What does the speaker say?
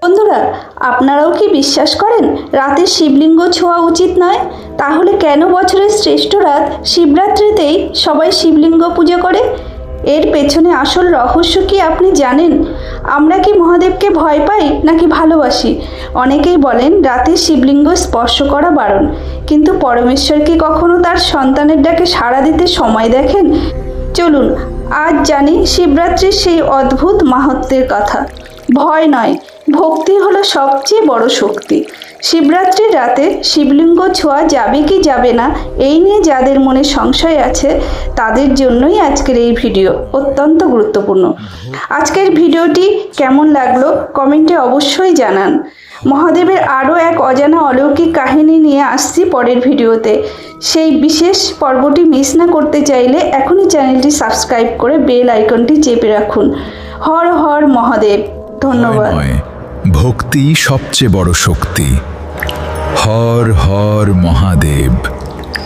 বন্ধুরা, আপনারাও কি বিশ্বাস করেন রাতে শিবলিঙ্গ ছোঁয়া উচিত নয়? তাহলে কেন বছরের শ্রেষ্ঠ রাত শিবরাত্রিতেই সবাই শিবলিঙ্গ পুজো করে? এর পেছনে আসল রহস্য কি আপনি জানেন? আমরা কি মহাদেবকে ভয় পাই নাকি ভালোবাসি? অনেকেই বলেন রাতে শিবলিঙ্গ স্পর্শ করা বারণ, কিন্তু পরমেশ্বর কি কখনো তার সন্তানের ডাকে সাড়া দিতে সময় দেখেন? চলুন আজ জানি শিবরাত্রির সেই অদ্ভুত মাহাত্ম্যের কথা। ভয় নয়, ভক্তি হলো সবচেয়ে বড় শক্তি। শিবরাত্রির রাতে শিবলিঙ্গ ছোঁয়া যাবে কি যাবে না এই নিয়ে যাদের মনে সংশয় আছে তাদের জন্যই আজকের এই ভিডিও অত্যন্ত গুরুত্বপূর্ণ। আজকের ভিডিওটি কেমন লাগলো কমেন্টে অবশ্যই জানান। মহাদেবের আরও এক অজানা অলৌকিক কাহিনী নিয়ে আসছি পরের ভিডিওতে। সেই বিশেষ পর্বটি মিস না করতে চাইলে এখনই চ্যানেলটি সাবস্ক্রাইব করে বেল আইকনটি চেপে রাখুন। হর হর মহাদেব। ধন্যবাদ। ভক্তি সবচেয়ে বড় শক্তি। হর হর মহাদেব।